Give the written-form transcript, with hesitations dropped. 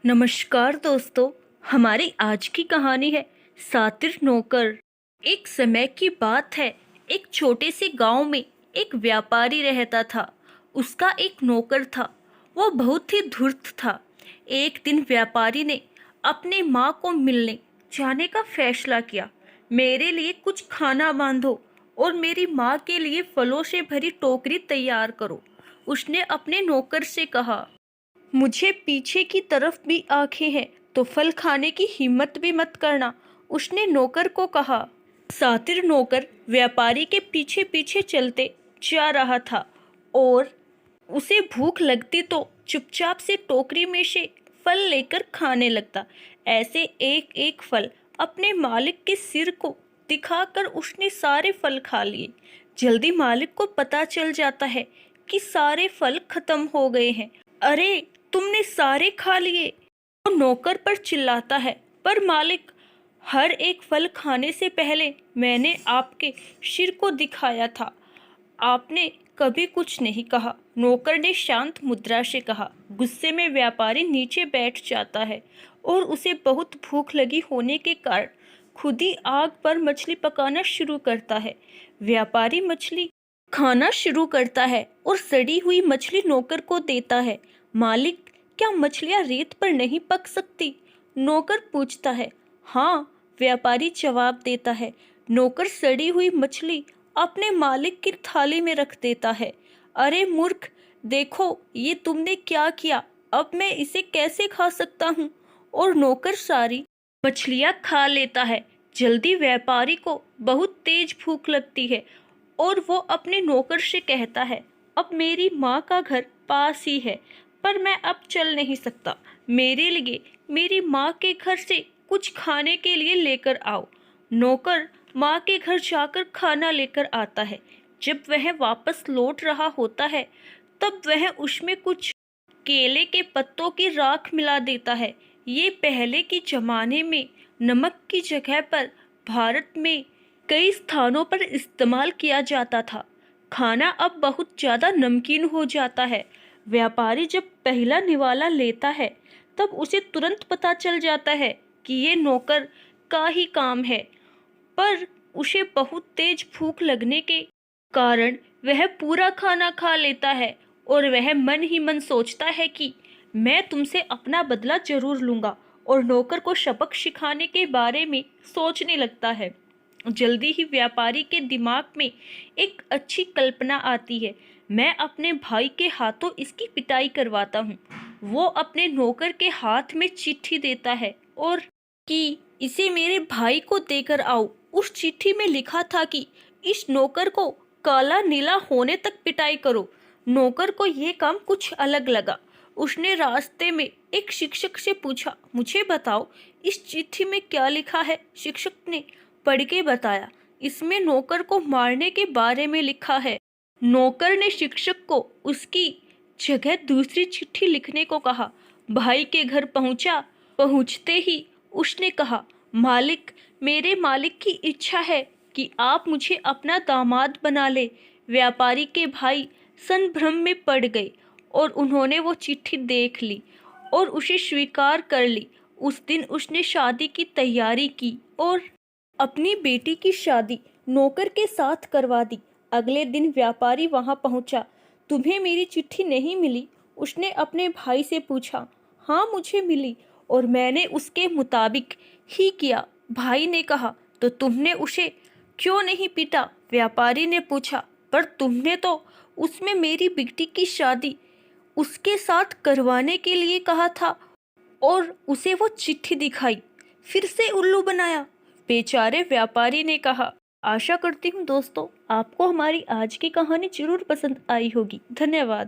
नमस्कार दोस्तों। हमारी आज की कहानी है सातिर नौकर। एक समय की बात है। एक छोटे से गांव में एक व्यापारी रहता था। उसका एक नौकर था। वो बहुत ही धूर्त था। एक दिन व्यापारी ने अपने माँ को मिलने जाने का फैसला किया। मेरे लिए कुछ खाना बांधो और मेरी माँ के लिए फलों से भरी टोकरी तैयार करो, उसने अपने नौकर से कहा। मुझे पीछे की तरफ भी आंखें हैं, तो फल खाने की हिम्मत भी मत करना, उसने नौकर को कहा। सातिर नौकर व्यापारी के पीछे पीछे चलते जा रहा था और उसे भूख लगती तो चुपचाप से टोकरी में से फल लेकर खाने लगता। ऐसे एक एक फल अपने मालिक के सिर को दिखाकर उसने सारे फल खा लिए। जल्दी मालिक को पता चल जाता है कि सारे फल खत्म हो गए हैं। अरे, तुमने सारे खा लिए, वो नौकर पर चिल्लाता है। पर मालिक, हर एक फल खाने से पहले मैंने आपके सिर को दिखाया था, आपने कभी कुछ नहीं कहा, नौकर ने शांत मुद्रा से कहा। गुस्से में व्यापारी नीचे बैठ जाता है और उसे बहुत भूख लगी होने के कारण खुद ही आग पर मछली पकाना शुरू करता है। व्यापारी मछली खाना शुरू करता है और सड़ी हुई मछली नौकर को देता है। मालिक, क्या मछलियाँ रेत पर नहीं पक सकती? नौकर पूछता है। हाँ, व्यापारी जवाब देता है। नौकर सड़ी हुई मछली अपने मालिक की थाली में रख देता है। अरे मूर्ख, देखो ये तुमने क्या किया, अब मैं इसे कैसे खा सकता हूँ? और नौकर सारी मछलियाँ खा लेता है। जल्दी व्यापारी को बहुत तेज भूख लगती है और वो अपने नौकर से कहता है, अब मेरी माँ का घर पास ही है, पर मैं अब चल नहीं सकता। मेरे लिए मेरी माँ के घर से कुछ खाने के लिए लेकर आओ। नौकर माँ के घर जाकर खाना लेकर आता है। जब वह वापस लौट रहा होता है, तब वह उसमें कुछ केले के पत्तों की राख मिला देता है। ये पहले के जमाने में नमक की जगह पर भारत में कई स्थानों पर इस्तेमाल किया जाता था। खाना अब बहुत ज़्यादा नमकीन हो जाता है। व्यापारी जब पहला निवाला लेता है, तब उसे तुरंत पता चल जाता है कि ये नौकर का ही काम है, पर उसे बहुत तेज भूख लगने के कारण वह पूरा खाना खा लेता है और वह मन ही मन सोचता है कि मैं तुमसे अपना बदला जरूर लूंगा, और नौकर को सबक सिखाने के बारे में सोचने लगता है। जल्दी ही व्यापारी के दिमाग में एक अच्छी कल्पना आती है। मैं अपने भाई के हाथों इसकी पिटाई करवाता हूँ। वो अपने नौकर के हाथ में चिट्ठी देता है और कि इसे मेरे भाई को देकर आओ। उस चिट्ठी में लिखा था कि इस नौकर को काला नीला होने तक पिटाई करो। नौकर को यह काम कुछ अलग लगा। उसने रास्ते में एक शिक्षक से पूछा, मुझे बताओ इस चिट्ठी में क्या लिखा है? शिक्षक ने पढ़ के बताया, इसमें नौकर को मारने के बारे में लिखा है। नौकर ने शिक्षक को उसकी जगह दूसरी चिट्ठी लिखने को कहा। भाई के घर पहुंचा। पहुंचते ही उसने कहा, मालिक, मेरे मालिक की इच्छा है कि आप मुझे अपना दामाद बना ले। व्यापारी के भाई संभ्रम में पड़ गए और उन्होंने वो चिट्ठी देख ली और उसे स्वीकार कर ली। उस दिन उसने शादी की तैयारी की और अपनी बेटी की शादी नौकर के साथ करवा दी। अगले दिन व्यापारी वहां पहुंचा। तुम्हें मेरी चिट्ठी नहीं मिली? उसने अपने भाई से पूछा। हाँ, मुझे मिली और मैंने उसके मुताबिक ही किया, भाई ने कहा। तो तुमने उसे क्यों नहीं पीटा? व्यापारी ने पूछा। पर तुमने तो उसमें मेरी बेटी की शादी उसके साथ करवाने के लिए कहा था और उसे वो चिट्ठी दिखाई, फिर से उल्लू बनाया, बेचारे व्यापारी ने कहा। आशा करती हूँ दोस्तों, आपको हमारी आज की कहानी जरूर पसंद आई होगी। धन्यवाद।